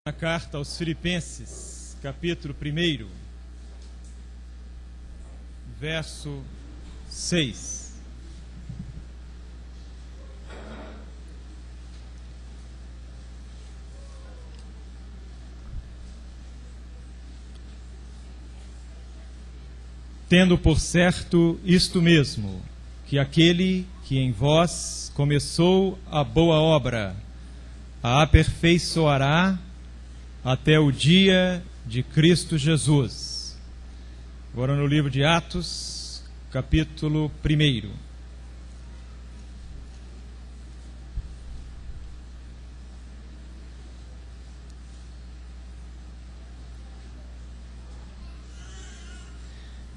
Na carta aos Filipenses, capítulo 1, verso 6. Tendo por certo isto mesmo, que aquele que em vós começou a boa obra, a aperfeiçoará até o dia de Cristo Jesus. Agora no livro de Atos, capítulo 1.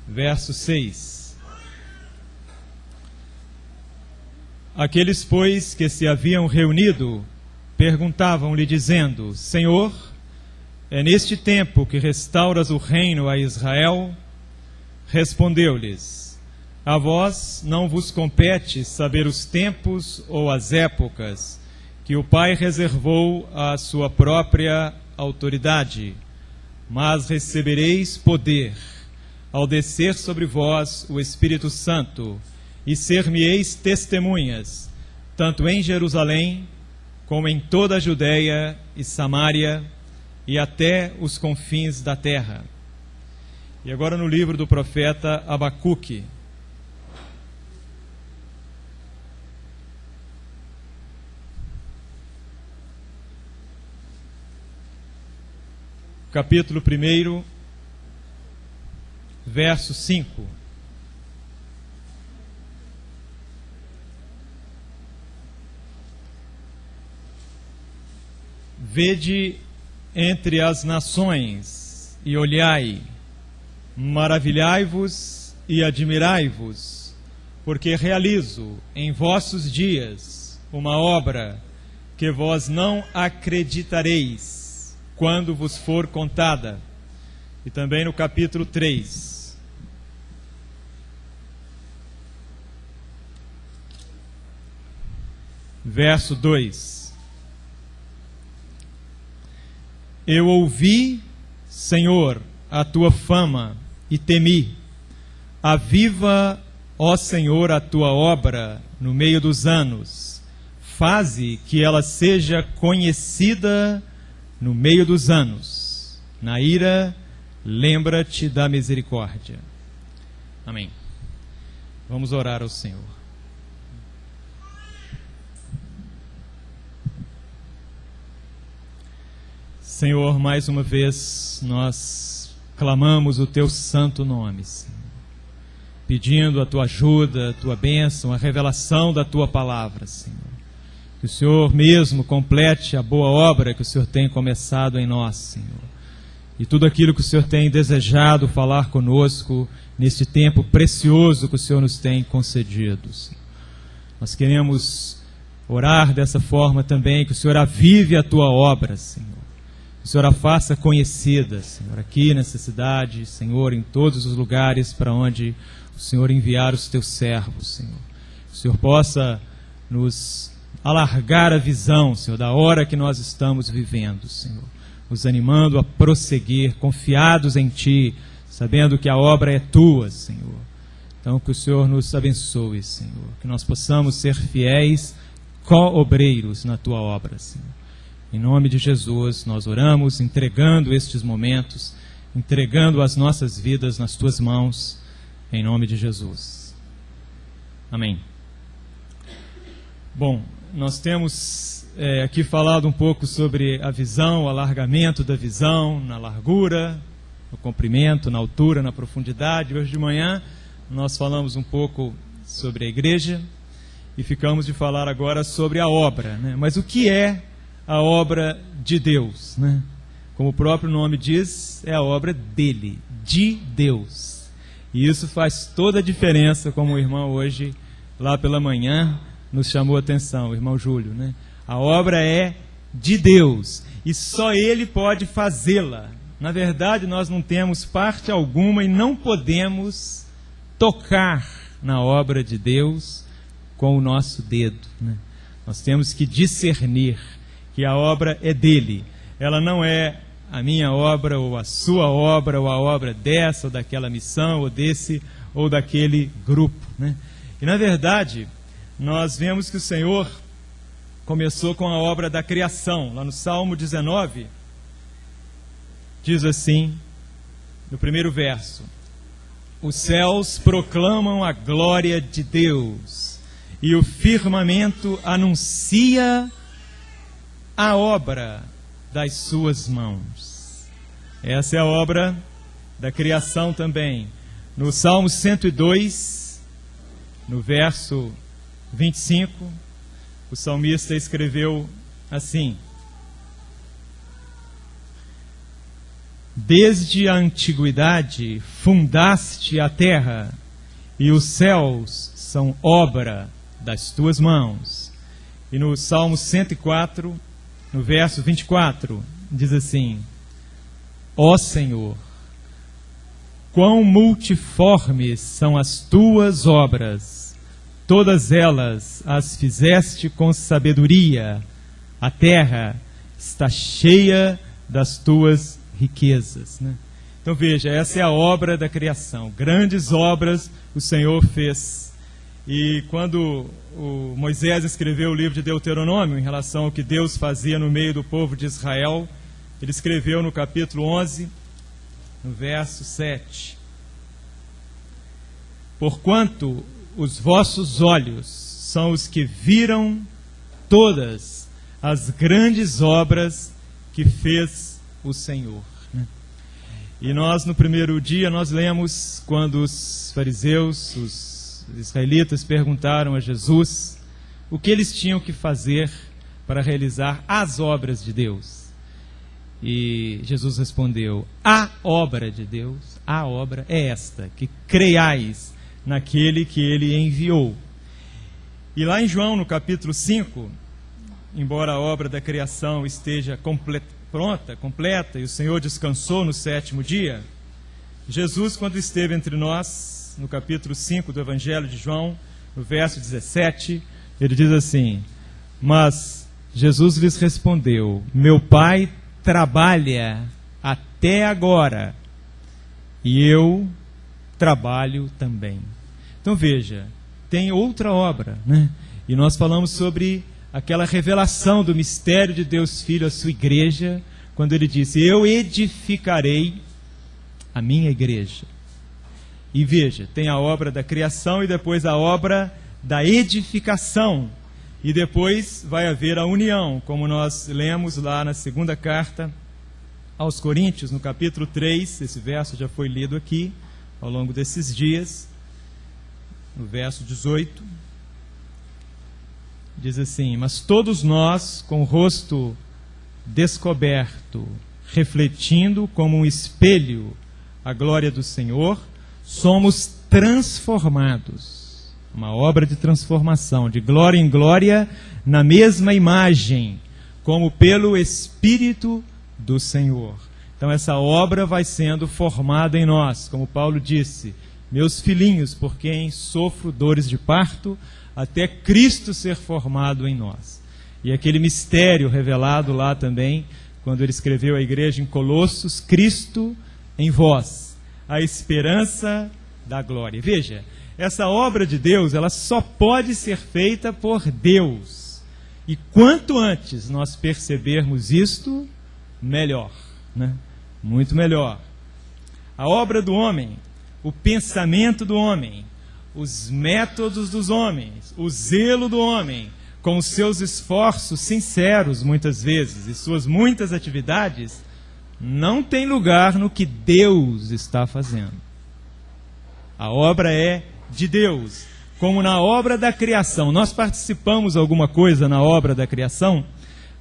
Verso 6. Aqueles, pois, que se haviam reunido, perguntavam-lhe, dizendo: Senhor, é neste tempo que restauras o reino a Israel? Respondeu-lhes: a vós não vos compete saber os tempos ou as épocas que o Pai reservou à sua própria autoridade, mas recebereis poder ao descer sobre vós o Espírito Santo, e ser-me-eis testemunhas, tanto em Jerusalém, como em toda a Judeia e Samária, e até os confins da terra. E agora no livro do profeta Abacuque, capítulo 1, verso 5. Vede entre as nações e olhai, maravilhai-vos e admirai-vos, porque realizo em vossos dias uma obra que vós não acreditareis quando vos for contada. E também no capítulo 3. Verso 2. Eu ouvi, Senhor, a tua fama e temi. Aviva, ó Senhor, a tua obra no meio dos anos. Faze que ela seja conhecida no meio dos anos. Na ira, lembra-te da misericórdia. Amém. Vamos orar ao Senhor. Senhor, mais uma vez nós clamamos o teu santo nome, Senhor, pedindo a tua ajuda, a tua bênção, a revelação da tua palavra, Senhor. Que o Senhor mesmo complete a boa obra que o Senhor tem começado em nós, Senhor. E tudo aquilo que o Senhor tem desejado falar conosco neste tempo precioso que o Senhor nos tem concedido, Senhor. Nós queremos orar dessa forma também, que o Senhor avive a tua obra, Senhor. Que o Senhor a faça conhecida, Senhor, aqui nessa cidade, Senhor, em todos os lugares para onde o Senhor enviar os teus servos, Senhor. Que o Senhor possa nos alargar a visão, Senhor, da hora que nós estamos vivendo, Senhor. Nos animando a prosseguir, confiados em Ti, sabendo que a obra é Tua, Senhor. Então, que o Senhor nos abençoe, Senhor. Que nós possamos ser fiéis co-obreiros na Tua obra, Senhor. Em nome de Jesus, nós oramos, entregando estes momentos, entregando as nossas vidas nas Tuas mãos, em nome de Jesus. Amém. Bom, nós temos aqui falado um pouco sobre a visão, o alargamento da visão, na largura, no comprimento, na altura, na profundidade. Hoje de manhã nós falamos um pouco sobre a igreja e ficamos de falar agora sobre a obra, né? Mas o que é a obra de Deus, né? Como o próprio nome diz, é a obra dele, de Deus. E isso faz toda a diferença, como o irmão hoje, lá pela manhã, nos chamou a atenção, o irmão Júlio, né? A obra é de Deus e só Ele pode fazê-la. Na verdade, nós não temos parte alguma e não podemos tocar na obra de Deus com o nosso dedo, né? Nós temos que discernir que a obra é dele. ela não é a minha obra, ou a sua obra, ou a obra dessa, ou daquela missão, ou desse, ou daquele grupo, né? E na verdade, nós vemos que o Senhor começou com a obra da criação. Lá no Salmo 19, diz assim, no primeiro verso: os céus proclamam a glória de Deus, e o firmamento anuncia a obra das suas mãos. Essa é a obra da criação também. No Salmo 102, no verso 25, o salmista escreveu assim: desde a antiguidade fundaste a terra, e os céus são obra das tuas mãos. E no Salmo 104, no verso 24, diz assim: ó Senhor, quão multiformes são as tuas obras, todas elas as fizeste com sabedoria, a terra está cheia das tuas riquezas, né? Então veja, essa é a obra da criação, grandes obras o Senhor fez. E quando o Moisés escreveu o livro de Deuteronômio, em relação ao que Deus fazia no meio do povo de Israel, ele escreveu no capítulo 11, no verso 7: porquanto os vossos olhos são os que viram todas as grandes obras que fez o Senhor. E nós, no primeiro dia, nós lemos quando os fariseus, os israelitas, perguntaram a Jesus o que eles tinham que fazer para realizar as obras de Deus. E Jesus respondeu: a obra de Deus, a obra é esta, que creiais naquele que ele enviou. E lá em João, no capítulo 5, embora a obra da criação esteja pronta, completa, e o Senhor descansou no sétimo dia, Jesus, quando esteve entre nós, no capítulo 5 do Evangelho de João, no verso 17, ele diz assim: mas Jesus lhes respondeu: meu Pai trabalha até agora, e eu trabalho também. Então veja, tem outra obra, né? E nós falamos sobre aquela revelação do mistério de Deus Filho à sua igreja, quando ele disse: eu edificarei a minha igreja. E veja, tem a obra da criação e depois a obra da edificação. E depois vai haver a união, como nós lemos lá na segunda carta aos Coríntios, no capítulo 3, esse verso já foi lido aqui ao longo desses dias, no verso 18, diz assim: mas todos nós, com o rosto descoberto, refletindo como um espelho a glória do Senhor, somos transformados, uma obra de transformação, de glória em glória, na mesma imagem, como pelo Espírito do Senhor. Então essa obra vai sendo formada em nós, como Paulo disse: meus filhinhos, por quem sofro dores de parto, até Cristo ser formado em nós. E aquele mistério revelado lá também, quando ele escreveu à igreja em Colossos: Cristo em vós, a esperança da glória. Veja, essa obra de Deus, ela só pode ser feita por Deus. E quanto antes nós percebermos isto, melhor, né? Muito melhor. A obra do homem, o pensamento do homem, os métodos dos homens, o zelo do homem, com os seus esforços sinceros, muitas vezes, e suas muitas atividades, não tem lugar no que Deus está fazendo. A obra é de Deus, como na obra da criação. Nós participamos alguma coisa na obra da criação,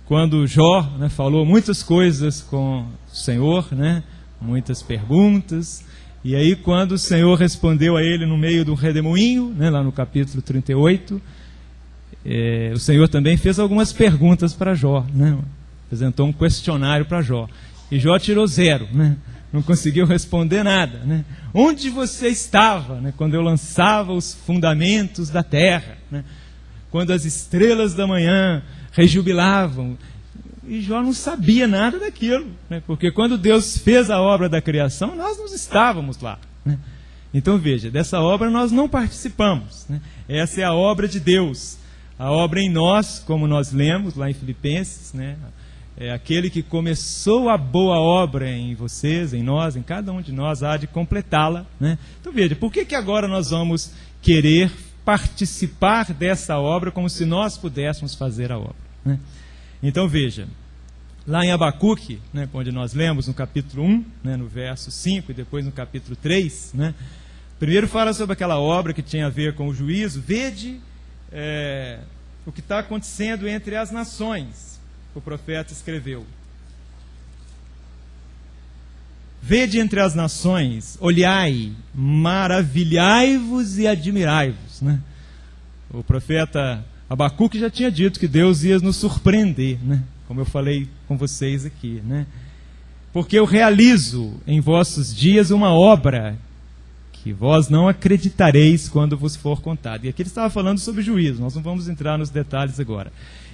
quando Jó, né, falou muitas coisas com o Senhor, né, muitas perguntas, e aí quando o Senhor respondeu a ele no meio do redemoinho, né, lá no capítulo 38, o Senhor também fez algumas perguntas para Jó, né, apresentou um questionário para Jó, e Jó tirou 0, né, não conseguiu responder nada, né? Onde você estava, né, quando eu lançava os fundamentos da terra, né, quando as estrelas da manhã rejubilavam? E Jó não sabia nada daquilo, né? Porque quando Deus fez a obra da criação, nós não estávamos lá, né? Então veja, dessa obra nós não participamos, né? Essa é a obra de Deus, a obra em nós, como nós lemos lá em Filipenses, né? É aquele que começou a boa obra em vocês, em nós, em cada um de nós, há de completá-la, né? Então veja, por que agora nós vamos querer participar dessa obra como se nós pudéssemos fazer a obra, né? Então veja, lá em Abacuque, né, onde nós lemos no capítulo 1, né, no verso 5 e depois no capítulo 3, né, primeiro fala sobre aquela obra que tinha a ver com o juízo. Vede o que está acontecendo entre as nações, o profeta escreveu. Vede entre as nações, olhai, maravilhai-vos e admirai-vos, né? O profeta Abacuque já tinha dito que Deus ia nos surpreender, né? Como eu falei com vocês aqui, né? Porque eu realizo em vossos dias uma obra que vós não acreditareis quando vos for contado. E aqui ele estava falando sobre juízo, nós não vamos entrar nos detalhes agora.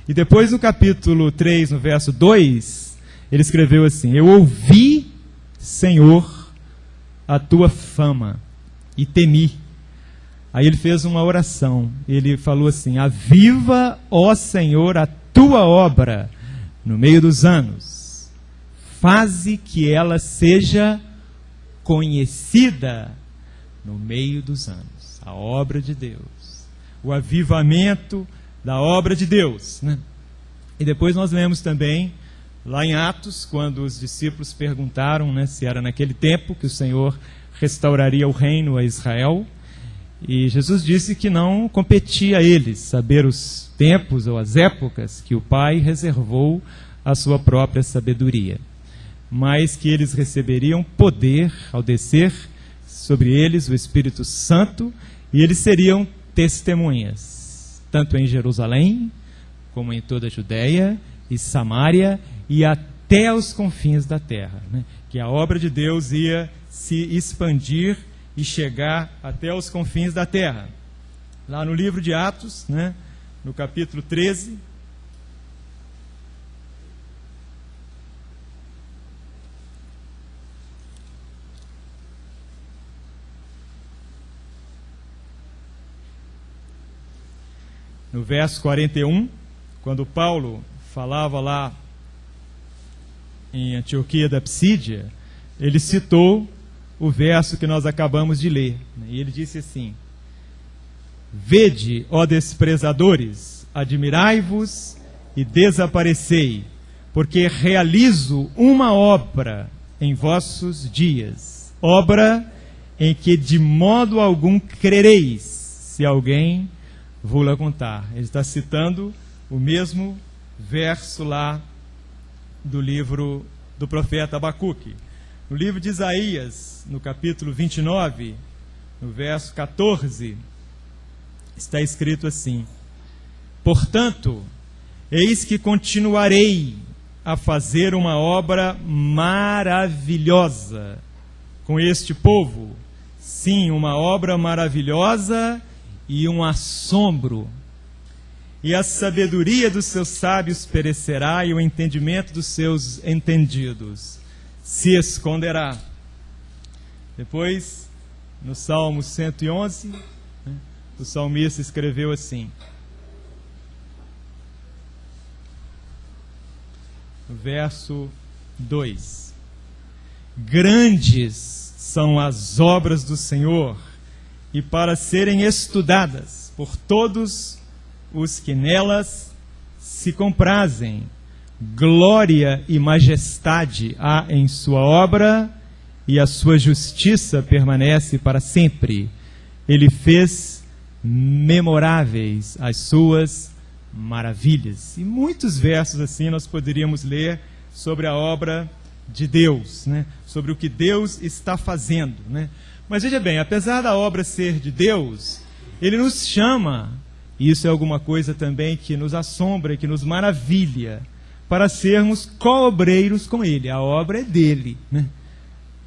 E depois no capítulo 3, no verso 2, ele escreveu assim: eu ouvi, Senhor, a tua fama e temi. Aí ele fez uma oração, ele falou assim: aviva, ó Senhor, a tua obra no meio dos anos, faze que ela seja conhecida no meio dos anos. A obra de Deus, o avivamento da obra de Deus, né? E depois nós lemos também, lá em Atos, quando os discípulos perguntaram, né, se era naquele tempo que o Senhor restauraria o reino a Israel. E Jesus disse que não competia a eles saber os tempos ou as épocas que o Pai reservou à sua própria sabedoria, mas que eles receberiam poder ao descer sobre eles o Espírito Santo, e eles seriam testemunhas, tanto em Jerusalém, como em toda a Judéia e Samária, e até os confins da terra, né? Que a obra de Deus ia se expandir e chegar até os confins da terra. Lá no livro de Atos, né, no capítulo 13, no verso 41, quando Paulo falava lá em Antioquia da Psídia, ele citou o verso que nós acabamos de ler, né? E ele disse assim: vede, ó desprezadores, admirai-vos e desaparecei, porque realizo uma obra em vossos dias, obra em que de modo algum crereis, se alguém vou-la contar. Ele está citando o mesmo verso lá do livro do profeta Abacuque. No livro de Isaías, no capítulo 29, no verso 14, está escrito assim: portanto, eis que continuarei a fazer uma obra maravilhosa com este povo, sim, uma obra maravilhosa e um assombro. E a sabedoria dos seus sábios perecerá, e o entendimento dos seus entendidos se esconderá. Depois, no Salmo 111, né, o salmista escreveu assim, no verso 2: grandes são as obras do Senhor, e para serem estudadas por todos os que nelas se comprazem. Glória e majestade há em sua obra, e a sua justiça permanece para sempre. Ele fez memoráveis as suas maravilhas. E muitos versos assim nós poderíamos ler sobre a obra de Deus, né? Sobre o que Deus está fazendo, né? Mas veja bem, apesar da obra ser de Deus, Ele nos chama, e isso é alguma coisa também que nos assombra, que nos maravilha, para sermos co-obreiros com Ele. A obra é dele, né?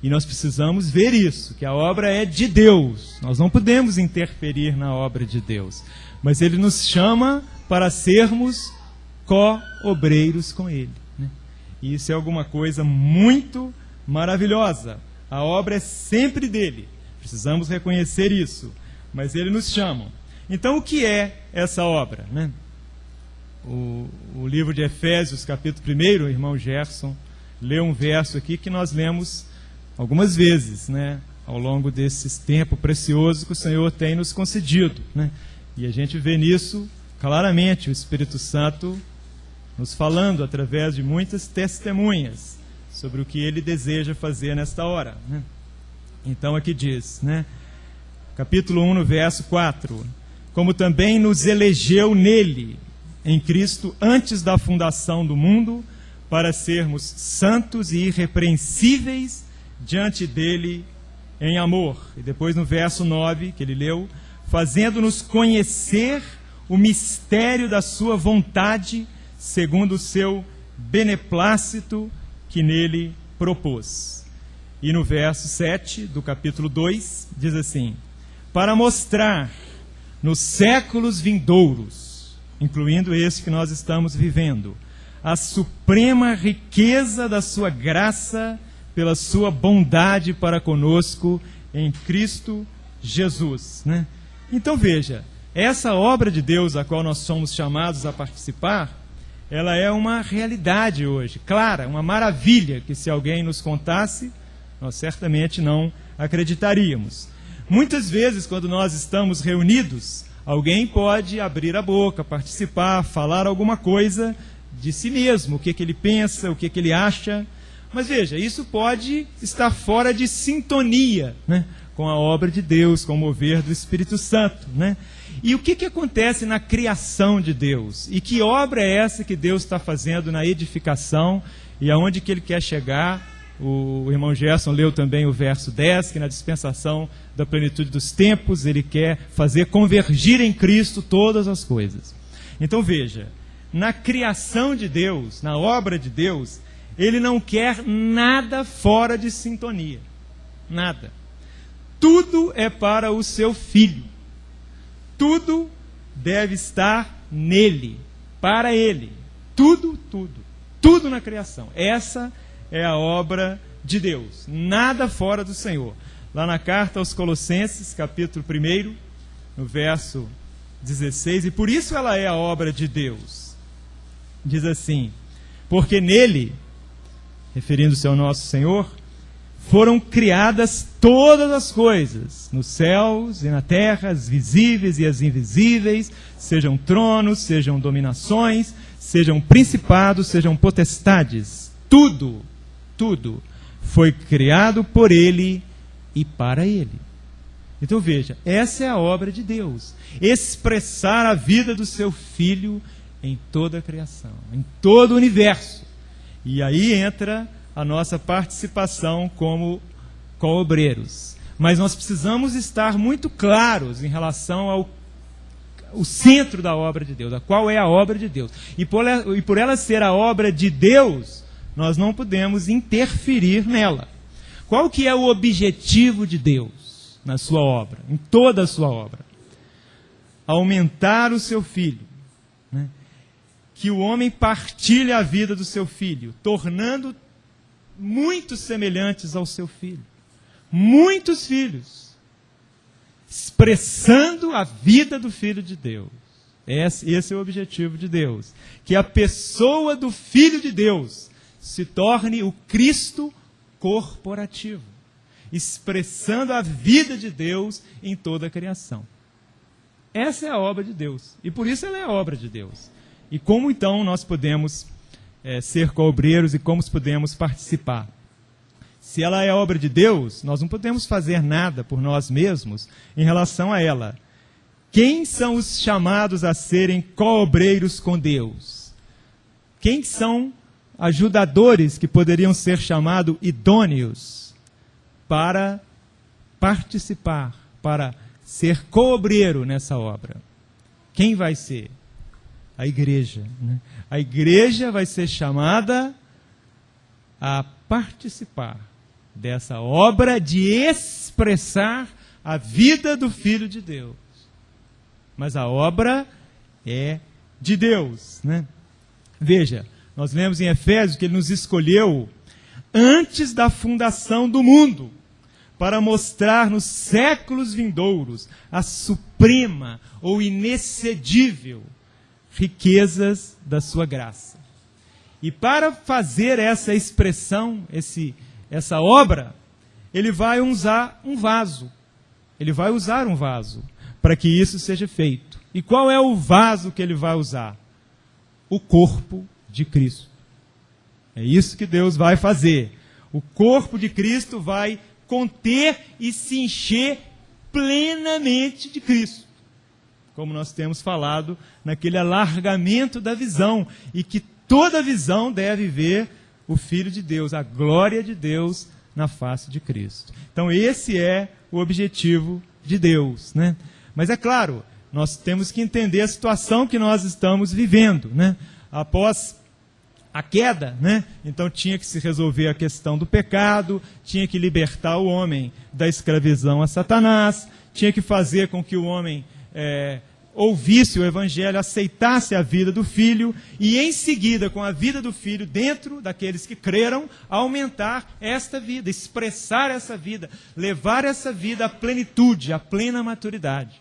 E nós precisamos ver isso, que a obra é de Deus. Nós não podemos interferir na obra de Deus, mas Ele nos chama para sermos co-obreiros com Ele. E isso é alguma coisa muito maravilhosa. A obra é sempre dele. Precisamos reconhecer isso. Mas ele nos chama. Então, o que é essa obra, né? O livro de Efésios, capítulo 1, o irmão Gerson leu um verso aqui que nós lemos algumas vezes, né? Ao longo desse tempo precioso que o Senhor tem nos concedido, né? E a gente vê nisso claramente o Espírito Santo nos falando através de muitas testemunhas sobre o que ele deseja fazer nesta hora, né? Então aqui diz, né? Capítulo 1, no verso 4: como também nos elegeu nele, em Cristo, antes da fundação do mundo, para sermos santos e irrepreensíveis diante dele em amor. E depois no verso 9, que ele leu: fazendo-nos conhecer o mistério da sua vontade, segundo o seu beneplácito que nele propôs. E no verso 7 do capítulo 2, diz assim: para mostrar nos séculos vindouros, incluindo esse que nós estamos vivendo, a suprema riqueza da sua graça pela sua bondade para conosco em Cristo Jesus, né? Então veja, essa obra de Deus a qual nós somos chamados a participar, ela é uma realidade hoje, clara, uma maravilha, que se alguém nos contasse, nós certamente não acreditaríamos. Muitas vezes, quando nós estamos reunidos, alguém pode abrir a boca, participar, falar alguma coisa de si mesmo, o que ele pensa, o que ele acha. Mas veja, isso pode estar fora de sintonia, né, com a obra de Deus, com o mover do Espírito Santo, né? E o que acontece na criação de Deus? E que obra é essa que Deus está fazendo na edificação e aonde que ele quer chegar? O irmão Gerson leu também o verso 10, que na dispensação da plenitude dos tempos ele quer fazer convergir em Cristo todas as coisas. Então veja, na criação de Deus, na obra de Deus, ele não quer nada fora de sintonia. Nada. Tudo é para o seu filho. Tudo deve estar nele, para ele. Tudo, tudo. Tudo na criação. Essa é a obra de Deus. Nada fora do Senhor. Lá na carta aos Colossenses, capítulo 1, no verso 16, e por isso ela é a obra de Deus. Diz assim: porque nele, referindo-se ao nosso Senhor, foram criadas todas as coisas, nos céus e na terra, as visíveis e as invisíveis, sejam tronos, sejam dominações, sejam principados, sejam potestades. Tudo foi criado por ele e para ele. Então veja, essa é a obra de Deus. Expressar a vida do seu Filho em toda a criação, em todo o universo. E aí entra a nossa participação como co-obreiros. Mas nós precisamos estar muito claros em relação ao centro da obra de Deus, a qual é a obra de Deus. E por ela ser a obra de Deus, nós não podemos interferir nela. Qual que é o objetivo de Deus na sua obra, em toda a sua obra? Aumentar o seu Filho, né? Que o homem partilhe a vida do seu Filho, tornando muito semelhantes ao seu Filho. Muitos filhos, expressando a vida do Filho de Deus. Esse é o objetivo de Deus. Que a pessoa do Filho de Deus se torne o Cristo corporativo, expressando a vida de Deus em toda a criação. Essa é a obra de Deus, e por isso ela é a obra de Deus. E como então nós podemos ser co-obreiros e como podemos participar? Se ela é obra de Deus, nós não podemos fazer nada por nós mesmos em relação a ela. Quem são os chamados a serem co-obreiros com Deus? Quem são ajudadores que poderiam ser chamados idôneos para participar, para ser co-obreiro nessa obra? Quem vai ser? A igreja, né? A igreja vai ser chamada a participar dessa obra de expressar a vida do Filho de Deus. Mas a obra é de Deus, né? Veja, Nós lemos em Efésios que ele nos escolheu antes da fundação do mundo, para mostrar nos séculos vindouros a suprema ou inexcedível riquezas da sua graça. E para fazer essa expressão, essa obra, ele vai usar um vaso. Ele vai usar um vaso para que isso seja feito. E qual é o vaso que ele vai usar? O corpo de Cristo. É isso que Deus vai fazer. O corpo de Cristo vai conter e se encher plenamente de Cristo. Como nós temos falado naquele alargamento da visão, e que toda visão deve ver o Filho de Deus, a glória de Deus na face de Cristo. Então esse é o objetivo de Deus, né? Mas é claro, nós temos que entender a situação que nós estamos vivendo, né? Após a queda, né? Então tinha que se resolver a questão do pecado, tinha que libertar o homem da escravidão a Satanás, tinha que fazer com que o homem ouvisse o Evangelho, aceitasse a vida do Filho, e em seguida, com a vida do Filho dentro daqueles que creram, aumentar esta vida, expressar essa vida, levar essa vida à plenitude, à plena maturidade.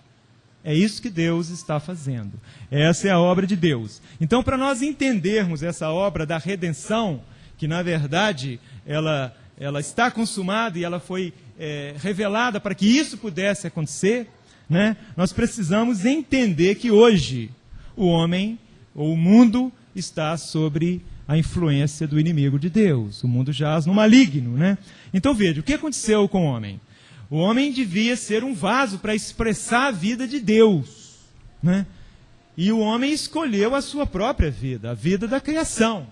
É isso que Deus está fazendo. Essa é a obra de Deus. Então, para nós entendermos essa obra da redenção, que na verdade ela está consumada e ela foi revelada para que isso pudesse acontecer, né? Nós precisamos entender que hoje o homem, ou o mundo, está sobre a influência do inimigo de Deus. O mundo jaz no maligno, né? Então veja, o que aconteceu com o homem? O homem devia ser um vaso para expressar a vida de Deus, né? E o homem escolheu a sua própria vida, a vida da criação.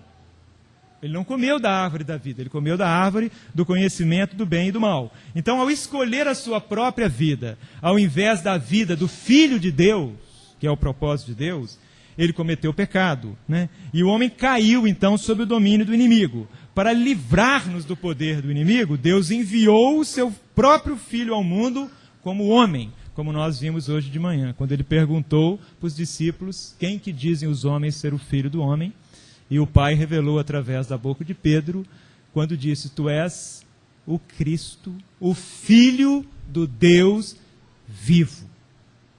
Ele não comeu da árvore da vida, ele comeu da árvore do conhecimento do bem e do mal. Então, ao escolher a sua própria vida, ao invés da vida do Filho de Deus, que é o propósito de Deus, ele cometeu pecado, né? E o homem caiu, então, sob o domínio do inimigo. Para livrar-nos do poder do inimigo, Deus enviou o seu próprio Filho ao mundo como homem, como nós vimos hoje de manhã, quando ele perguntou para os discípulos quem que dizem os homens ser o Filho do homem, e o Pai revelou através da boca de Pedro, quando disse: tu és o Cristo, o Filho do Deus vivo.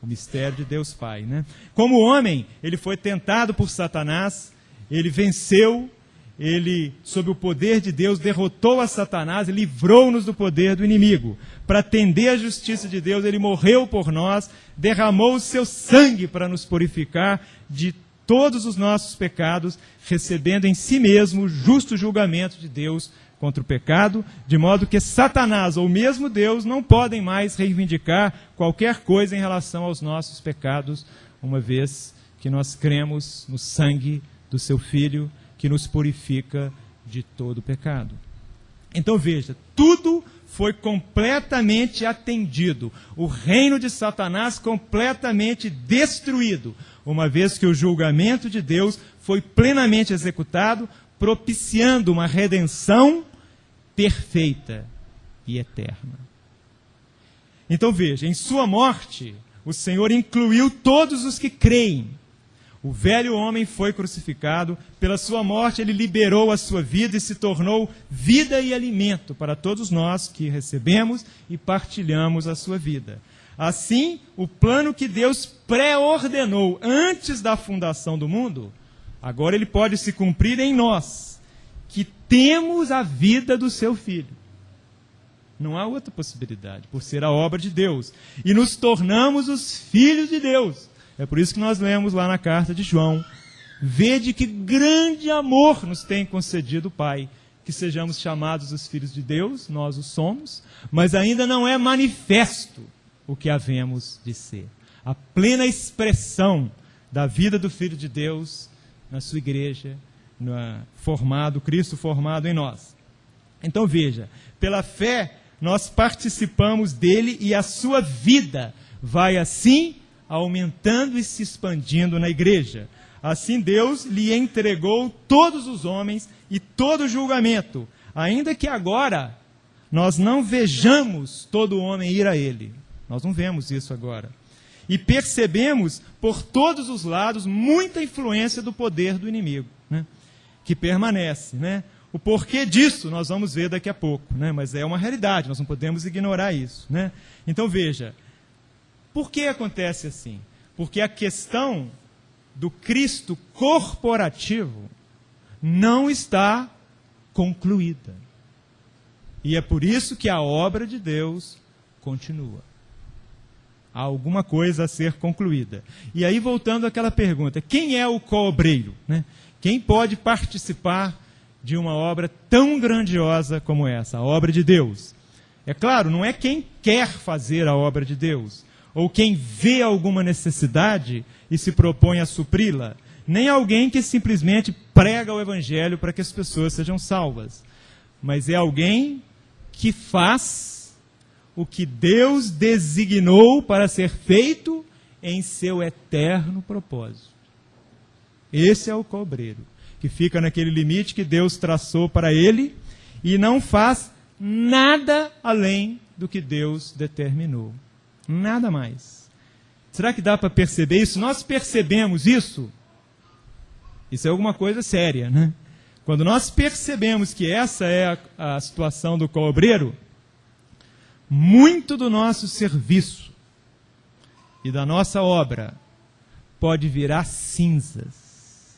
O mistério de Deus Pai, né? Como homem, ele foi tentado por Satanás, ele venceu, ele, sob o poder de Deus, derrotou a Satanás e livrou-nos do poder do inimigo. Para atender a justiça de Deus, ele morreu por nós, derramou o seu sangue para nos purificar de todos os nossos pecados, recebendo em si mesmo o justo julgamento de Deus contra o pecado, de modo que Satanás ou mesmo Deus não podem mais reivindicar qualquer coisa em relação aos nossos pecados, uma vez que nós cremos no sangue do seu Filho, que nos purifica de todo pecado. Então veja, tudo foi completamente atendido, o reino de Satanás completamente destruído, uma vez que o julgamento de Deus foi plenamente executado, propiciando uma redenção perfeita e eterna. Então veja, em sua morte, o Senhor incluiu todos os que creem. O velho homem foi crucificado, pela sua morte ele liberou a sua vida e se tornou vida e alimento para todos nós que recebemos e partilhamos a sua vida. Assim, o plano que Deus pré-ordenou antes da fundação do mundo, agora ele pode se cumprir em nós, que temos a vida do seu Filho. Não há outra possibilidade, por ser a obra de Deus. E nos tornamos os filhos de Deus. É por isso que nós lemos lá na carta de João: vede que grande amor nos tem concedido o Pai, que sejamos chamados os filhos de Deus, nós o somos, mas ainda não é manifesto o que havemos de ser. A plena expressão da vida do Filho de Deus na sua igreja, Cristo formado em nós. Então veja, pela fé nós participamos dele e a sua vida vai assim aumentando e se expandindo na igreja. Assim Deus lhe entregou todos os homens e todo julgamento, ainda que agora nós não vejamos todo homem ir a ele. Nós não vemos isso agora. E percebemos por todos os lados muita influência do poder do inimigo, né? que permanece, né? O porquê disso nós vamos ver daqui a pouco, né? Mas é uma realidade, nós não podemos ignorar isso, né? Então veja, por que acontece assim? Porque a questão do Cristo corporativo não está concluída. E é por isso que a obra de Deus continua. Há alguma coisa a ser concluída. E aí, voltando àquela pergunta, quem é o co-obreiro, né? Quem pode participar de uma obra tão grandiosa como essa, a obra de Deus? É claro, não é quem quer fazer a obra de Deus, ou quem vê alguma necessidade e se propõe a supri-la, nem alguém que simplesmente prega o Evangelho para que as pessoas sejam salvas, mas é alguém que faz o que Deus designou para ser feito em seu eterno propósito. Esse é o cobreiro, que fica naquele limite que Deus traçou para ele e não faz nada além do que Deus determinou. Nada mais. Será que dá para perceber isso? Nós percebemos isso? Isso é alguma coisa séria, né? Quando nós percebemos que essa é a situação do cobreiro, muito do nosso serviço e da nossa obra pode virar cinzas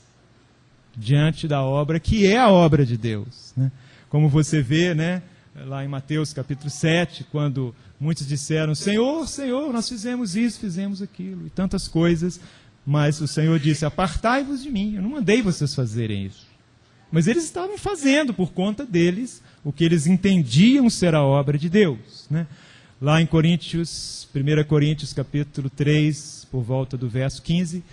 diante da obra que é a obra de Deus, né? Como você vê, né, lá em Mateus capítulo 7, quando muitos disseram, Senhor, Senhor, nós fizemos isso, fizemos aquilo, e tantas coisas, mas o Senhor disse, apartai-vos de mim, eu não mandei vocês fazerem isso. Mas eles estavam fazendo por conta deles o que eles entendiam ser a obra de Deus, né? Lá em Coríntios, 1 Coríntios capítulo 3, por volta do verso 15,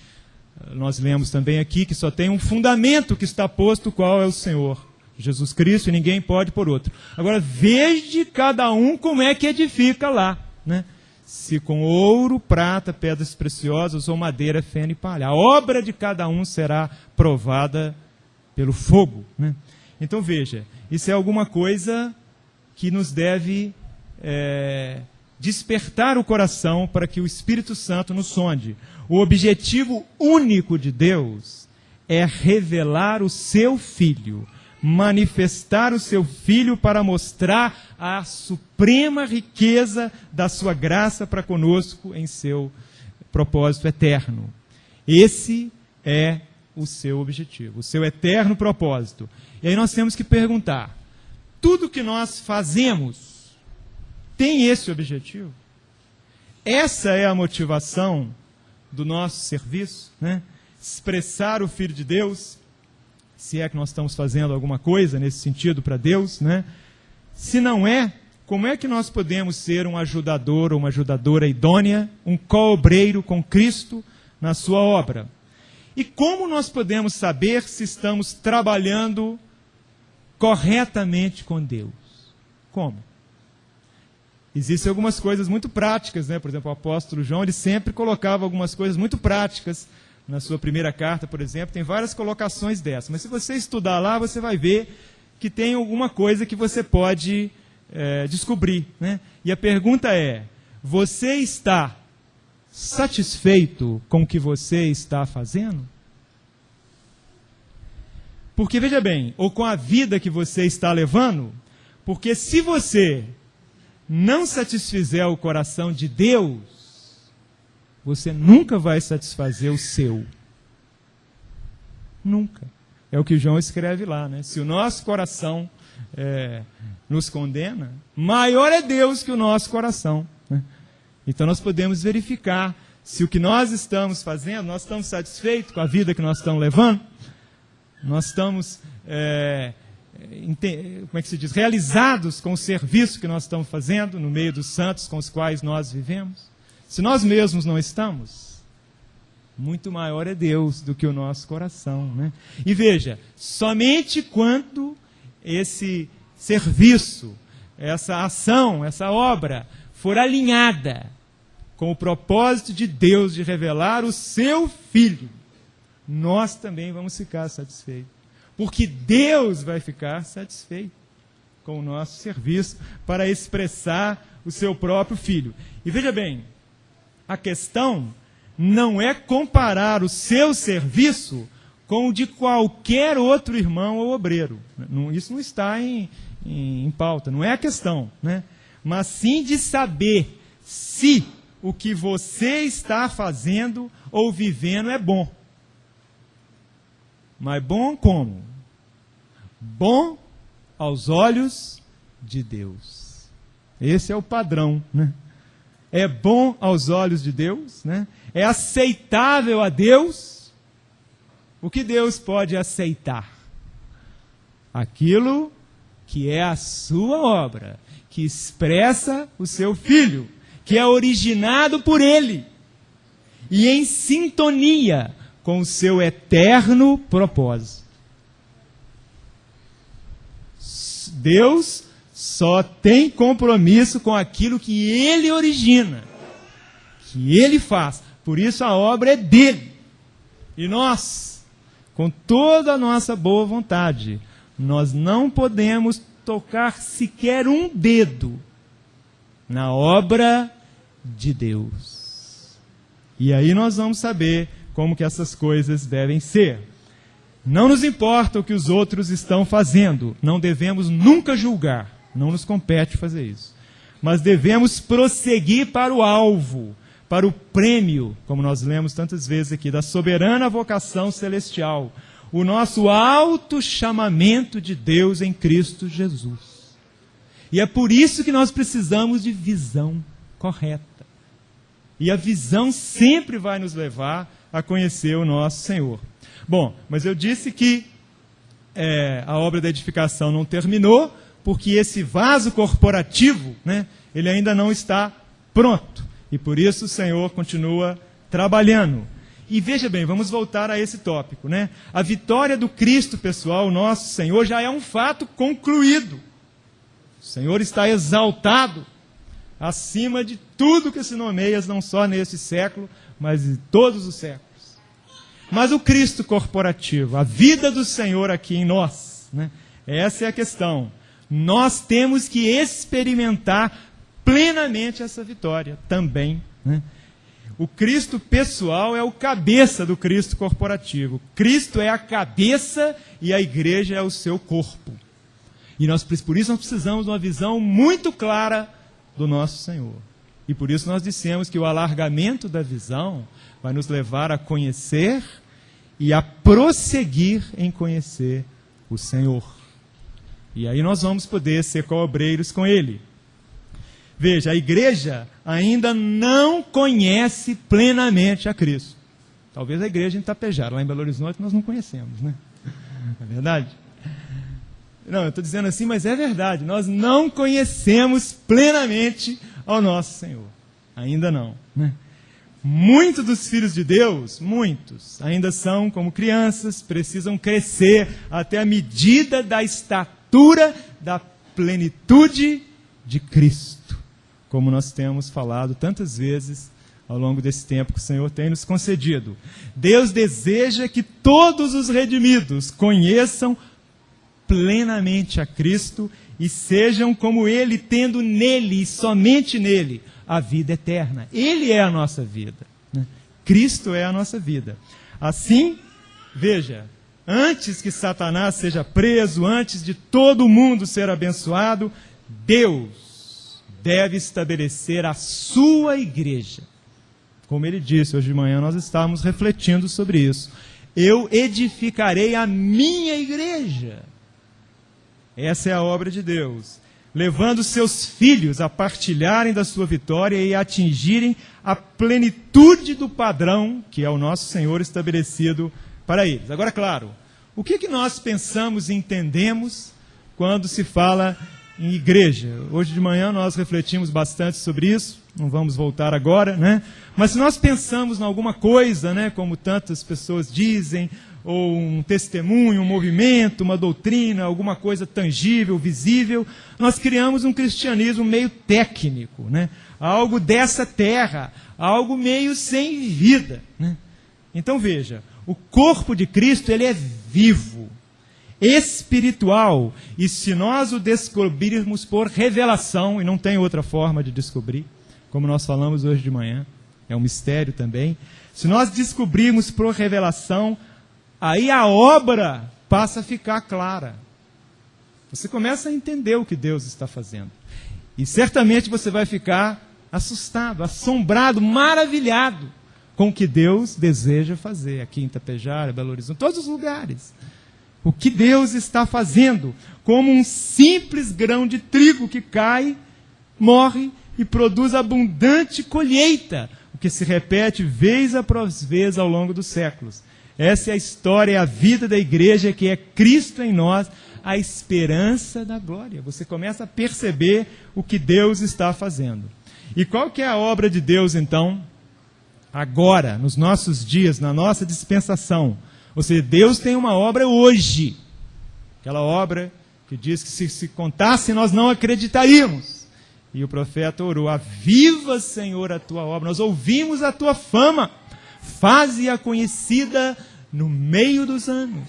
nós lemos também aqui que só tem um fundamento que está posto, qual é o Senhor, Jesus Cristo, e ninguém pode por outro. Agora, veja cada um como é que edifica lá, né? Se com ouro, prata, pedras preciosas ou madeira, feno e palha. A obra de cada um será provada pelo fogo, né? Então veja, isso é alguma coisa que nos deve despertar o coração para que o Espírito Santo nos sonde. O objetivo único de Deus é revelar o seu Filho, manifestar o seu Filho para mostrar a suprema riqueza da sua graça para conosco em seu propósito eterno. Esse é o seu objetivo, o seu eterno propósito. E aí nós temos que perguntar, tudo que nós fazemos tem esse objetivo? Essa é a motivação do nosso serviço, né? Expressar o Filho de Deus, se é que nós estamos fazendo alguma coisa nesse sentido para Deus, né? Se não é, como é que nós podemos ser um ajudador ou uma ajudadora idônea, um co-obreiro com Cristo na sua obra? E como nós podemos saber se estamos trabalhando corretamente com Deus? Como? Existem algumas coisas muito práticas, né? Por exemplo, o apóstolo João, ele sempre colocava algumas coisas muito práticas. Na sua primeira carta, por exemplo, tem várias colocações dessas. Mas se você estudar lá, você vai ver que tem alguma coisa que você pode descobrir, né? E a pergunta é, você está satisfeito com o que você está fazendo? Porque, veja bem, ou com a vida que você está levando, porque se você não satisfizer o coração de Deus, você nunca vai satisfazer o seu. Nunca. É o que João escreve lá, né? Se o nosso coração nos condena, maior é Deus que o nosso coração, né? Então nós podemos verificar se o que nós estamos fazendo, nós estamos satisfeitos com a vida que nós estamos levando, nós estamos como é que se diz? Realizados com o serviço que nós estamos fazendo no meio dos santos com os quais nós vivemos. Se nós mesmos não estamos, muito maior é Deus do que o nosso coração, né? E veja, somente quando esse serviço, essa ação, essa obra for alinhada com o propósito de Deus de revelar o seu Filho, nós também vamos ficar satisfeitos. Porque Deus vai ficar satisfeito com o nosso serviço para expressar o seu próprio Filho. E veja bem, a questão não é comparar o seu serviço como de qualquer outro irmão ou obreiro. Isso não está em pauta, não é a questão, né? Mas sim de saber se o que você está fazendo ou vivendo é bom. Mas bom como? Bom aos olhos de Deus. Esse é o padrão, né? É bom aos olhos de Deus, né? É aceitável a Deus. O que Deus pode aceitar? Aquilo que é a sua obra, que expressa o seu Filho, que é originado por Ele e em sintonia com o seu eterno propósito. Deus só tem compromisso com aquilo que Ele origina, que Ele faz. Por isso a obra é dele. E nós, com toda a nossa boa vontade, nós não podemos tocar sequer um dedo na obra de Deus. E aí nós vamos saber como que essas coisas devem ser. Não nos importa o que os outros estão fazendo, não devemos nunca julgar, não nos compete fazer isso. Mas devemos prosseguir para o alvo, para o prêmio, como nós lemos tantas vezes aqui, da soberana vocação celestial, o nosso alto chamamento de Deus em Cristo Jesus. E é por isso que nós precisamos de visão correta. E a visão sempre vai nos levar a conhecer o nosso Senhor. Bom, mas eu disse que a obra da edificação não terminou, porque esse vaso corporativo, né, ele ainda não está pronto. E por isso o Senhor continua trabalhando. E veja bem, vamos voltar a esse tópico, né? A vitória do Cristo pessoal, o nosso Senhor, já é um fato concluído. O Senhor está exaltado acima de tudo que se nomeia, não só nesse século, mas em todos os séculos. Mas o Cristo corporativo, a vida do Senhor aqui em nós, né? Essa é a questão. Nós temos que experimentar plenamente essa vitória também, né? O Cristo pessoal é o cabeça do Cristo corporativo. Cristo é a cabeça e a igreja é o seu corpo. E por isso nós precisamos de uma visão muito clara do nosso Senhor. E por isso nós dissemos que o alargamento da visão vai nos levar a conhecer e a prosseguir em conhecer o Senhor. E aí nós vamos poder ser co-obreiros com Ele. Veja, a igreja ainda não conhece plenamente a Cristo. Talvez a igreja em Itapejara, lá em Belo Horizonte, nós não conhecemos, né? É verdade? Não, eu estou dizendo assim, mas é verdade. Nós não conhecemos plenamente ao nosso Senhor. Ainda não, né? Muitos dos filhos de Deus, muitos, ainda são como crianças, precisam crescer até a medida da estatura da plenitude de Cristo. Como nós temos falado tantas vezes ao longo desse tempo que o Senhor tem nos concedido. Deus deseja que todos os redimidos conheçam plenamente a Cristo e sejam como Ele, tendo nele e somente nele a vida eterna. Ele é a nossa vida, né? Cristo é a nossa vida. Assim, veja, antes que Satanás seja preso, antes de todo mundo ser abençoado, Deus deve estabelecer a sua igreja. Como ele disse, hoje de manhã nós estávamos refletindo sobre isso. Eu edificarei a minha igreja. Essa é a obra de Deus, levando seus filhos a partilharem da sua vitória e a atingirem a plenitude do padrão que é o nosso Senhor estabelecido para eles. Agora, claro, o que nós pensamos e entendemos quando se fala em igreja? Hoje de manhã nós refletimos bastante sobre isso, não vamos voltar agora, né? Mas se nós pensamos em alguma coisa, né, como tantas pessoas dizem, ou um testemunho, um movimento, uma doutrina, alguma coisa tangível, visível, nós criamos um cristianismo meio técnico, né? Algo dessa terra, algo meio sem vida, né? Então veja, o corpo de Cristo, ele é vivo, espiritual, e se nós o descobrirmos por revelação, e não tem outra forma de descobrir, como nós falamos hoje de manhã, é um mistério também, se nós descobrirmos por revelação, aí a obra passa a ficar clara. Você começa a entender o que Deus está fazendo. E certamente você vai ficar assustado, assombrado, maravilhado com o que Deus deseja fazer aqui em Itapejara, Belo Horizonte, em todos os lugares. O que Deus está fazendo, como um simples grão de trigo que cai, morre e produz abundante colheita, o que se repete vez após vez ao longo dos séculos. Essa é a história, é a vida da igreja, que é Cristo em nós, a esperança da glória. Você começa a perceber o que Deus está fazendo. E qual que é a obra de Deus, então, agora, nos nossos dias, na nossa dispensação? Ou seja, Deus tem uma obra hoje. Aquela obra que diz que se contasse nós não acreditaríamos. E o profeta orou: aviva, Senhor, a tua obra. Nós ouvimos a tua fama. Faze-a conhecida no meio dos anos.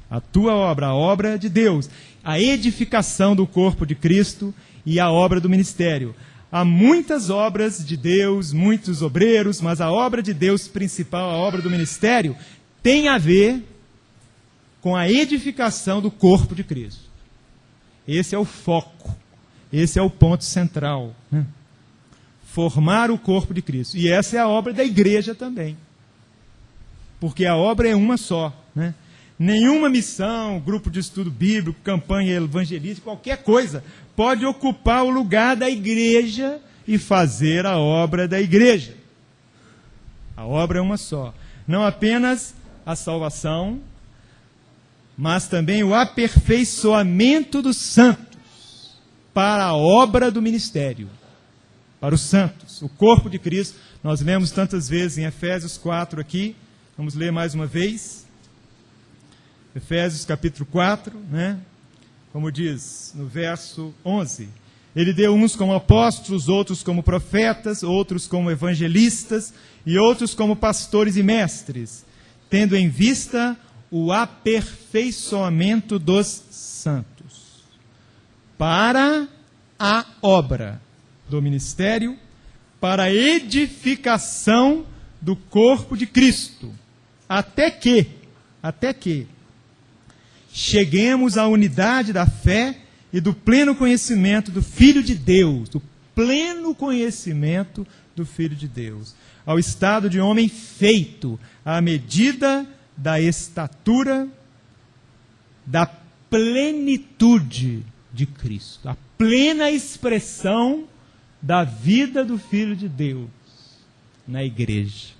A tua obra, a obra de Deus, a edificação do corpo de Cristo e a obra do ministério. Há muitas obras de Deus, muitos obreiros, mas a obra de Deus principal, a obra do ministério, tem a ver com a edificação do corpo de Cristo. Esse é o foco, esse é o ponto central, né? Formar o corpo de Cristo. E essa é a obra da igreja também. Porque a obra é uma só, né? Nenhuma missão, grupo de estudo bíblico, campanha evangelística, qualquer coisa, pode ocupar o lugar da igreja e fazer a obra da igreja. A obra é uma só. Não apenas a salvação, mas também o aperfeiçoamento dos santos para a obra do ministério, para os santos, o corpo de Cristo. Nós lemos tantas vezes em Efésios 4 aqui, vamos ler mais uma vez. Efésios capítulo 4, né? Como diz no verso 11, ele deu uns como apóstolos, outros como profetas, outros como evangelistas e outros como pastores e mestres, tendo em vista o aperfeiçoamento dos santos, para a obra do ministério, para a edificação do corpo de Cristo, até que cheguemos à unidade da fé e do pleno conhecimento do Filho de Deus, do pleno conhecimento do Filho de Deus, ao estado de homem feito, à medida da estatura da plenitude de Cristo, a plena expressão da vida do Filho de Deus na igreja.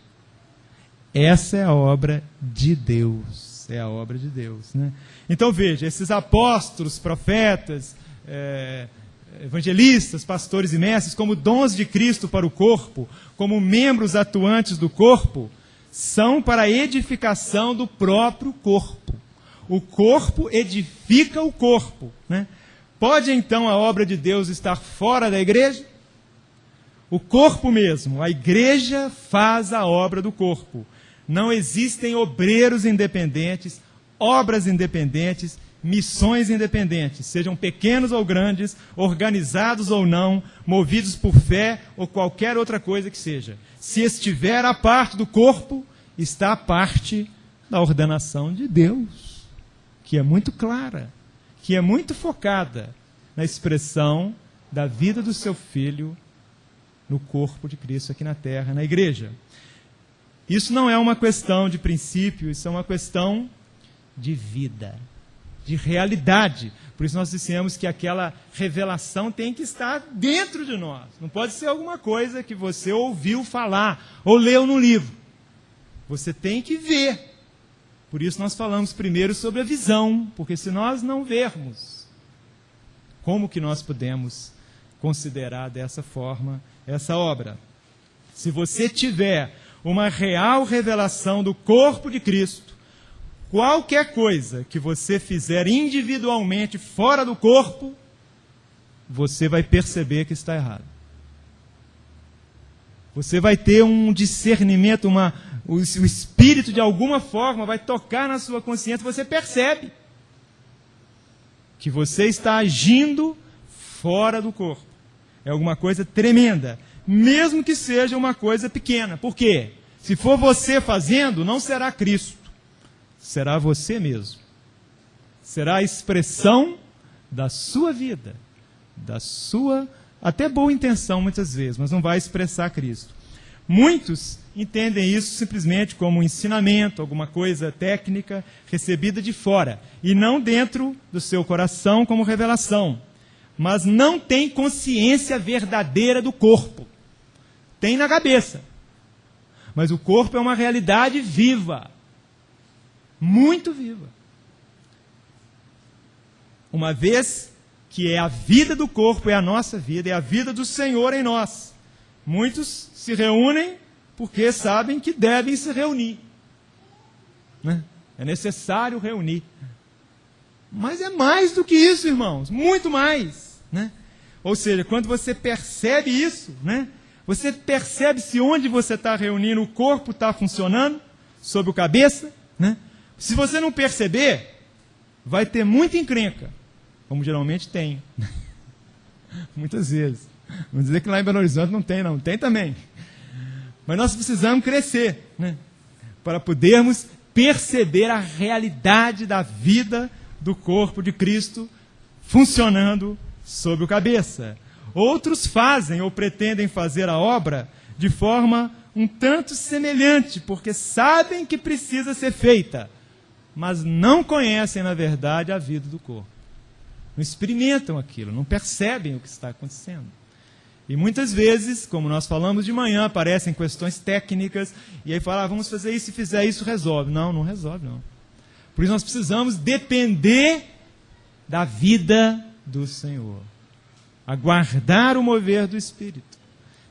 Essa é a obra de Deus, é a obra de Deus, né? Então veja, esses apóstolos, profetas, evangelistas, pastores e mestres, como dons de Cristo para o corpo, como membros atuantes do corpo, são para a edificação do próprio corpo. O corpo edifica o corpo, né? Pode então a obra de Deus estar fora da igreja? O corpo mesmo, a igreja faz a obra do corpo. Não existem obreiros independentes, obras independentes, missões independentes, sejam pequenos ou grandes, organizados ou não, movidos por fé ou qualquer outra coisa que seja. Se estiver a parte do corpo, está a parte da ordenação de Deus, que é muito clara, que é muito focada na expressão da vida do seu Filho no corpo de Cristo aqui na terra, na igreja. Isso não é uma questão de princípio, isso é uma questão de vida, de realidade. Por isso nós dissemos que aquela revelação tem que estar dentro de nós. Não pode ser alguma coisa que você ouviu falar ou leu no livro. Você tem que ver. Por isso nós falamos primeiro sobre a visão, porque se nós não vermos, como que nós podemos considerar dessa forma essa obra? Se você tiver uma real revelação do corpo de Cristo, qualquer coisa que você fizer individualmente fora do corpo, você vai perceber que está errado. Você vai ter um discernimento, o Espírito de alguma forma vai tocar na sua consciência, você percebe que você está agindo fora do corpo. É alguma coisa tremenda, mesmo que seja uma coisa pequena. Por quê? Se for você fazendo, não será Cristo. será você mesmo. Será a expressão da sua vida, da sua, até boa intenção muitas vezes, mas não vai expressar Cristo. Muitos entendem isso simplesmente como um ensinamento, alguma coisa técnica recebida de fora, e não dentro do seu coração como revelação. Mas não tem consciência verdadeira do corpo. Tem na cabeça. Mas o corpo é uma realidade viva. Muito viva. Uma vez que é a vida do corpo, é a nossa vida, é a vida do Senhor em nós. Muitos se reúnem porque sabem que devem se reunir. Né? É necessário reunir. Mas é mais do que isso, irmãos. Muito mais. Né? Ou seja, quando você percebe isso, né? Você percebe se onde você está reunindo o corpo está funcionando, sobre o cabeça. Né? Se você não perceber, vai ter muita encrenca, como geralmente tem. Muitas vezes. Vamos dizer que lá em Belo Horizonte não tem, não. Tem também. Mas nós precisamos crescer, né? Para podermos perceber a realidade da vida do corpo de Cristo funcionando sobre o cabeça. Outros fazem ou pretendem fazer a obra de forma um tanto semelhante, porque sabem que precisa ser feita, mas não conhecem, na verdade, a vida do corpo. Não experimentam aquilo, não percebem o que está acontecendo. E muitas vezes, como nós falamos de manhã, aparecem questões técnicas, e aí fala, vamos fazer isso, se fizer isso, resolve. Não, não resolve, não. Por isso nós precisamos depender da vida do Senhor. Aguardar o mover do Espírito.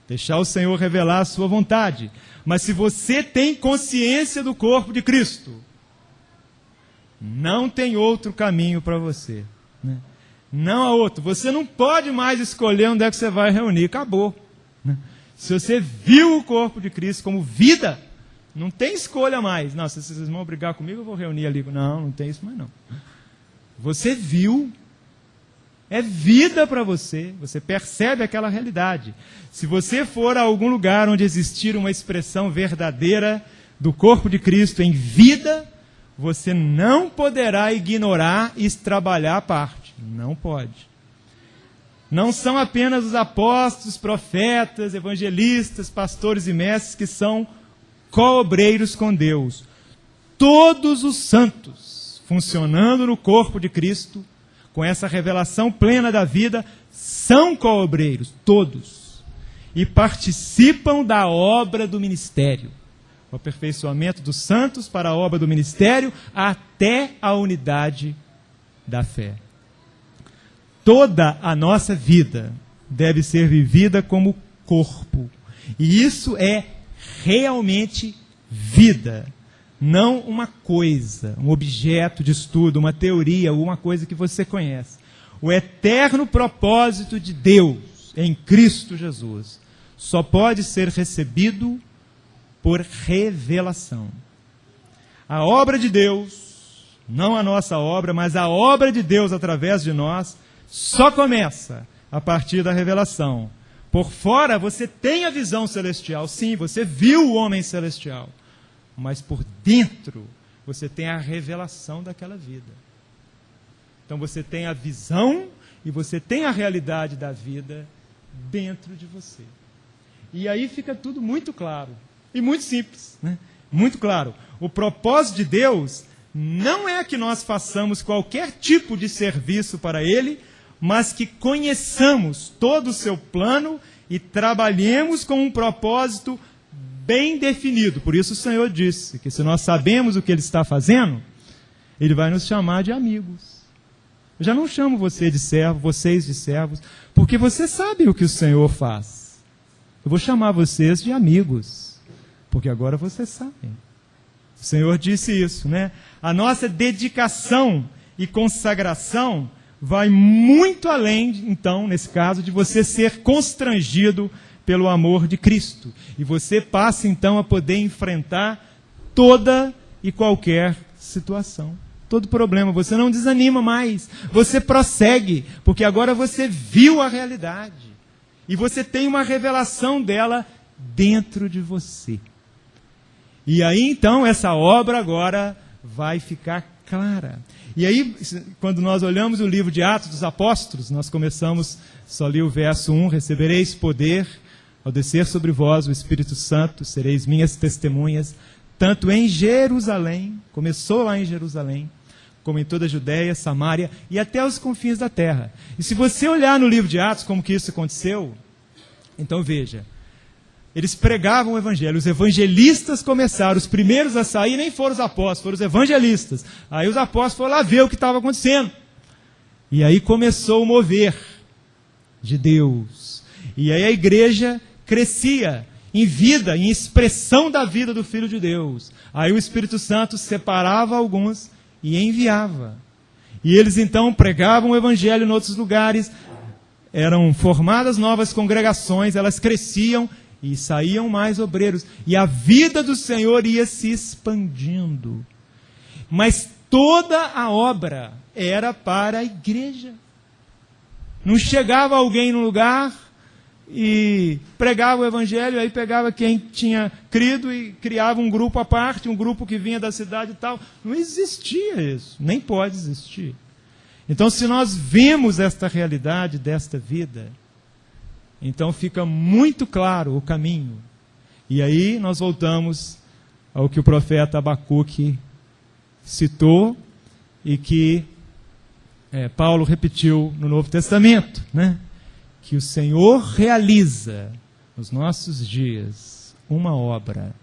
Deixar o Senhor revelar a sua vontade. Mas se você tem consciência do corpo de Cristo, não tem outro caminho para você. Né? Não há outro. Você não pode mais escolher onde é que você vai reunir. Acabou. Né? Se você viu o corpo de Cristo como vida, não tem escolha mais. Não, se vocês vão brigar comigo, eu vou reunir ali. Não, não tem isso mais não. Você viu. É vida para você. Você percebe aquela realidade. Se você for a algum lugar onde existir uma expressão verdadeira do corpo de Cristo em vida, você não poderá ignorar e trabalhar a parte. Não pode. Não são apenas os apóstolos, profetas, evangelistas, pastores e mestres que são co-obreiros com Deus. Todos os santos, funcionando no corpo de Cristo, com essa revelação plena da vida, são co-obreiros, todos. E participam da obra do ministério. O aperfeiçoamento dos santos para a obra do ministério até a unidade da fé. Toda a nossa vida deve ser vivida como corpo. E isso é realmente vida. Não uma coisa, um objeto de estudo, uma teoria, uma coisa que você conhece. O eterno propósito de Deus em Cristo Jesus só pode ser recebido por revelação. A obra de Deus, não a nossa obra, mas a obra de Deus através de nós, só começa a partir da revelação. Por fora você tem a visão celestial, sim, você viu o homem celestial. Mas por dentro você tem a revelação daquela vida. Então você tem a visão e você tem a realidade da vida dentro de você. E aí fica tudo muito claro e muito simples, né? Muito claro. O propósito de Deus não é que nós façamos qualquer tipo de serviço para Ele, mas que conheçamos todo o seu plano e trabalhemos com um propósito bem definido. Por isso o Senhor disse que se nós sabemos o que Ele está fazendo, Ele vai nos chamar de amigos. Eu já não chamo você de servo, vocês de servos, porque vocês sabem o que o Senhor faz. Eu vou chamar vocês de amigos, porque agora vocês sabem. O Senhor disse isso, né? A nossa dedicação e consagração vai muito além, então, nesse caso, de você ser constrangido pelo amor de Cristo. E você passa, então, a poder enfrentar toda e qualquer situação. Todo problema. Você não desanima mais. Você prossegue, porque agora você viu a realidade. E você tem uma revelação dela dentro de você. E aí, então, essa obra agora vai ficar clara. E aí, quando nós olhamos o livro de Atos dos Apóstolos, nós começamos, só li o verso 1, recebereis poder ao descer sobre vós o Espírito Santo, sereis minhas testemunhas, tanto em Jerusalém, começou lá em Jerusalém, como em toda a Judéia, Samária e até os confins da terra. E se você olhar no livro de Atos como que isso aconteceu, então veja, eles pregavam o evangelho, os evangelistas começaram, os primeiros a sair nem foram os apóstolos, foram os evangelistas. Aí os apóstolos foram lá ver o que estava acontecendo. E aí começou o mover de Deus. E aí a igreja crescia em vida, em expressão da vida do Filho de Deus. Aí o Espírito Santo separava alguns e enviava. E eles então pregavam o evangelho em outros lugares, eram formadas novas congregações, elas cresciam e saíam mais obreiros. E a vida do Senhor ia se expandindo. Mas toda a obra era para a igreja. Não chegava alguém no lugar e pregava o evangelho, aí pegava quem tinha crido e criava um grupo à parte, um grupo que vinha da cidade e tal. Não existia isso, nem pode existir. Então, se nós vemos esta realidade desta vida, então fica muito claro o caminho. E aí nós voltamos ao que o profeta Abacuque citou e que Paulo repetiu no Novo Testamento, né? Que o Senhor realiza nos nossos dias uma obra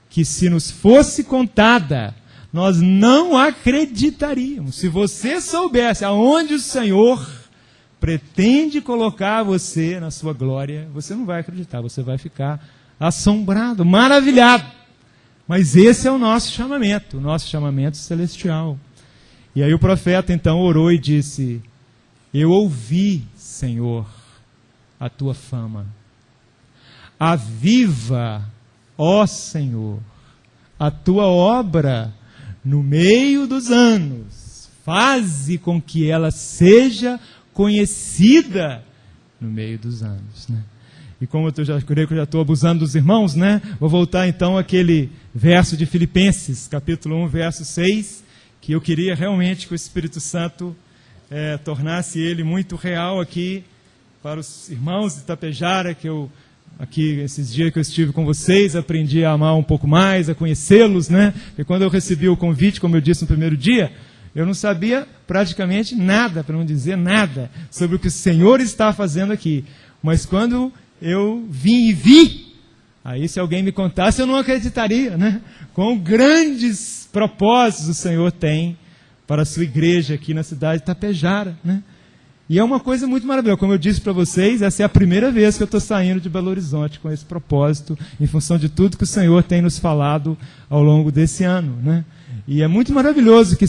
que, se nos fosse contada, nós não acreditaríamos. Se você soubesse aonde o Senhor pretende colocar você na sua glória, você não vai acreditar, você vai ficar assombrado, maravilhado. Mas esse é o nosso chamamento celestial. E aí o profeta então orou e disse: eu ouvi, Senhor, a tua fama. Aviva, ó Senhor, a tua obra no meio dos anos. Faze com que ela seja conhecida no meio dos anos, né? E como eu já creio que eu já estou abusando dos irmãos, né? Vou voltar então àquele verso de Filipenses, capítulo 1, verso 6, que eu queria realmente que o Espírito Santo tornasse ele muito real aqui para os irmãos de Itapejara, que eu, aqui, esses dias que eu estive com vocês, aprendi a amar um pouco mais, a conhecê-los, né? E quando eu recebi o convite, como eu disse no primeiro dia, eu não sabia praticamente nada, para não dizer nada, sobre o que o Senhor está fazendo aqui. Mas quando eu vim e vi, aí se alguém me contasse, eu não acreditaria, né? Quão grandes propósitos o Senhor tem para a sua igreja aqui na cidade de Itapejara, né? E é uma coisa muito maravilhosa. Como eu disse para vocês, essa é a primeira vez que eu estou saindo de Belo Horizonte com esse propósito, em função de tudo que o Senhor tem nos falado ao longo desse ano, né? E é muito maravilhoso que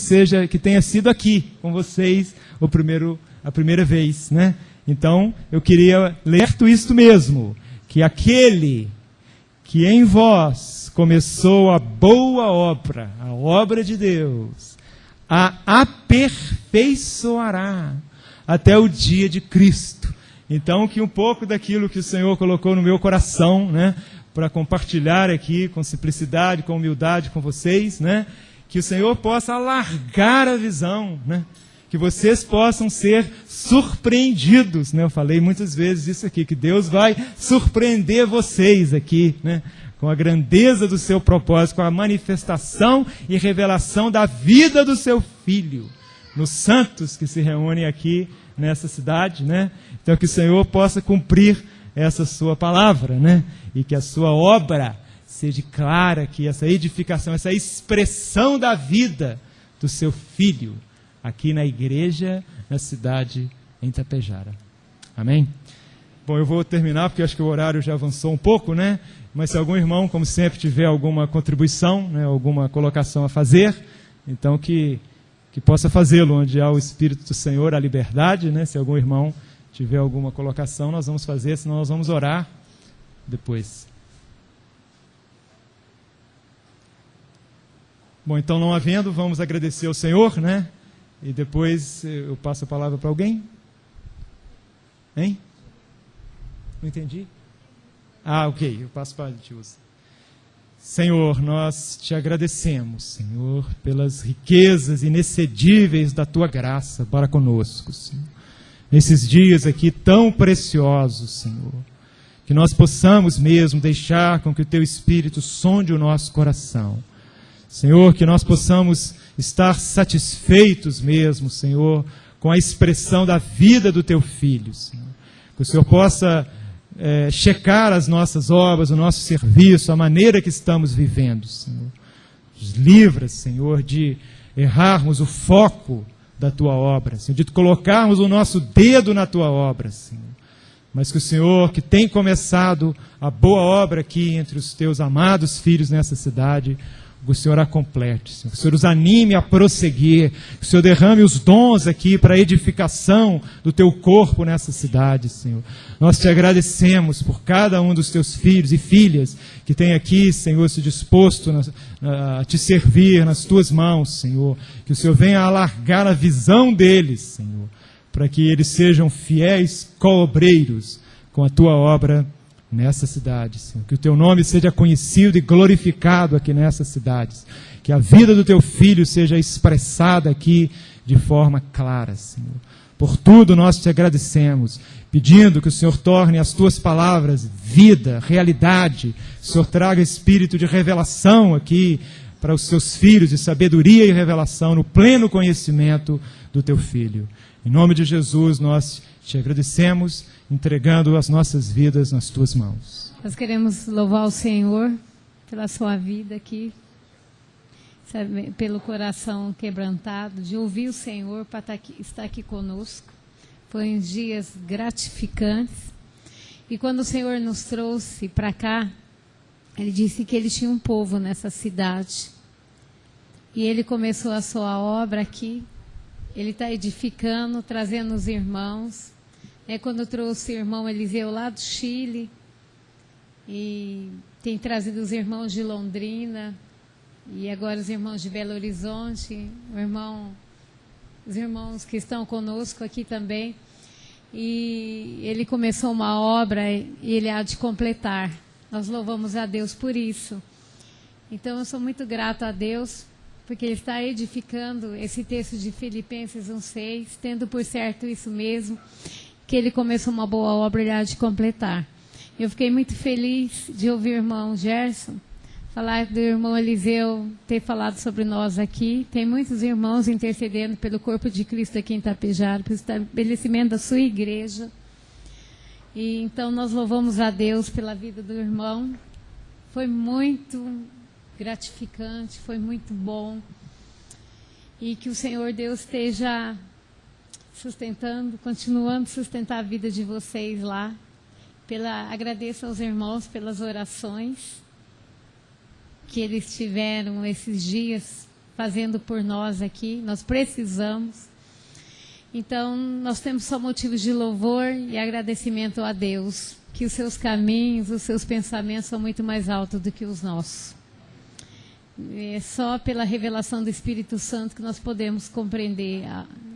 tenha sido aqui com vocês a primeira vez, né? Então, eu queria ler isto mesmo, que aquele que em vós começou a boa obra, a obra de Deus, a aperfeiçoará até o dia de Cristo. Então, que um pouco daquilo que o Senhor colocou no meu coração, né, para compartilhar aqui com simplicidade, com humildade com vocês, né, que o Senhor possa alargar a visão, né, que vocês possam ser surpreendidos, né? Eu falei muitas vezes isso aqui, que Deus vai surpreender vocês aqui, né? Com a grandeza do seu propósito, com a manifestação e revelação da vida do seu Filho, nos santos que se reúnem aqui nessa cidade, né? Então que o Senhor possa cumprir essa sua palavra, né? E que a sua obra seja clara, que essa edificação, essa expressão da vida do seu Filho, aqui na igreja, na cidade em Itapejara. Amém? Bom, eu vou terminar, porque acho que o horário já avançou um pouco, né? Mas se algum irmão, como sempre, tiver alguma contribuição, né, alguma colocação a fazer, então que possa fazê-lo, onde há o Espírito do Senhor, a liberdade, né? Se algum irmão tiver alguma colocação, nós vamos fazer, senão nós vamos orar depois. Bom, então não havendo, vamos agradecer ao Senhor, né? E depois eu passo a palavra para alguém? Hein? Não entendi? Ah, ok, eu passo para a Dilza. Senhor, nós te agradecemos, Senhor, pelas riquezas inexcedíveis da tua graça para conosco, Senhor. Nesses dias aqui tão preciosos, Senhor, que nós possamos mesmo deixar com que o teu Espírito sonde o nosso coração. Senhor, que nós possamos estar satisfeitos mesmo, Senhor, com a expressão da vida do teu Filho, Senhor. Que o Senhor possa checar as nossas obras, o nosso serviço, a maneira que estamos vivendo, Senhor. Nos livra, Senhor, de errarmos o foco da tua obra, Senhor, de colocarmos o nosso dedo na tua obra, Senhor. Mas que o Senhor, que tem começado a boa obra aqui entre os teus amados filhos nessa cidade, que o Senhor a complete, Senhor. Que o Senhor os anime a prosseguir, que o Senhor derrame os dons aqui para a edificação do teu corpo nessa cidade, Senhor. Nós te agradecemos por cada um dos teus filhos e filhas que tem aqui, Senhor, se disposto a te servir nas tuas mãos, Senhor. Que o Senhor venha alargar a visão deles, Senhor, para que eles sejam fiéis coobreiros com a tua obra nessa cidade, Senhor. Que o teu nome seja conhecido e glorificado aqui nessa cidade. Que a vida do teu filho seja expressada aqui de forma clara, Senhor. Por tudo nós te agradecemos, pedindo que o Senhor torne as tuas palavras vida, realidade. O Senhor traga espírito de revelação aqui para os seus filhos, de sabedoria e revelação no pleno conhecimento do teu filho. Em nome de Jesus nós te agradecemos, entregando as nossas vidas nas tuas mãos. Nós queremos louvar o Senhor pela sua vida aqui, sabe, pelo coração quebrantado, de ouvir o Senhor para estar aqui conosco. Foi uns dias gratificantes. E quando o Senhor nos trouxe para cá, Ele disse que Ele tinha um povo nessa cidade. E Ele começou a sua obra aqui. Ele está edificando, trazendo os irmãos. Quando trouxe o irmão Eliseu lá do Chile, e tem trazido os irmãos de Londrina, e agora os irmãos de Belo Horizonte, os irmãos que estão conosco aqui também. E ele começou uma obra e ele há de completar. Nós louvamos a Deus por isso. Então eu sou muito grato a Deus, porque Ele está edificando esse texto de Filipenses 1:6, tendo por certo isso mesmo, que Ele começou uma boa obra e há de completar. Eu fiquei muito feliz de ouvir o irmão Gerson falar do irmão Eliseu ter falado sobre nós aqui. Tem muitos irmãos intercedendo pelo corpo de Cristo aqui em Tapejara, pelo estabelecimento da sua igreja. E então nós louvamos a Deus pela vida do irmão. Foi muito gratificante, foi muito bom. E que o Senhor Deus esteja sustentando, continuando a sustentar a vida de vocês lá. Agradeço aos irmãos pelas orações que eles tiveram esses dias fazendo por nós aqui. Nós precisamos. Então, nós temos só motivos de louvor e agradecimento a Deus, que os seus caminhos, os seus pensamentos são muito mais altos do que os nossos. É só pela revelação do Espírito Santo que nós podemos compreender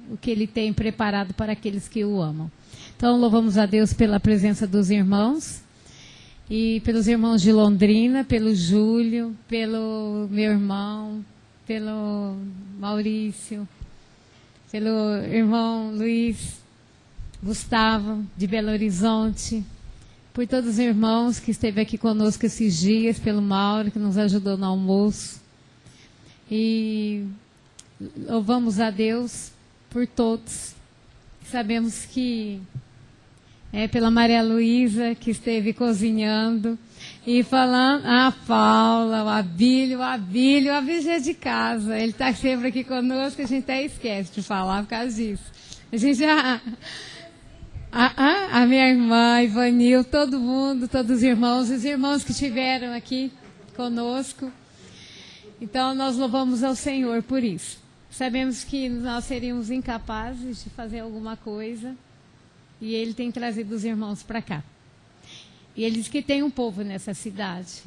o que Ele tem preparado para aqueles que o amam. Então, louvamos a Deus pela presença dos irmãos, e pelos irmãos de Londrina, pelo Júlio, pelo meu irmão, pelo Maurício, pelo irmão Luiz Gustavo, de Belo Horizonte, por todos os irmãos que esteve aqui conosco esses dias, pelo Mauro, que nos ajudou no almoço. E louvamos a Deus por todos. Sabemos que pela Maria Luísa, que esteve cozinhando, e falando, a Paula, o Abílio já é de casa. Ele está sempre aqui conosco, a gente até esquece de falar por causa disso. A gente já... A minha irmã, Ivanil, todo mundo, todos os irmãos que estiveram aqui conosco. Então, nós louvamos ao Senhor por isso. Sabemos que nós seríamos incapazes de fazer alguma coisa, e Ele tem trazido os irmãos para cá. E Ele diz que tem um povo nessa cidade.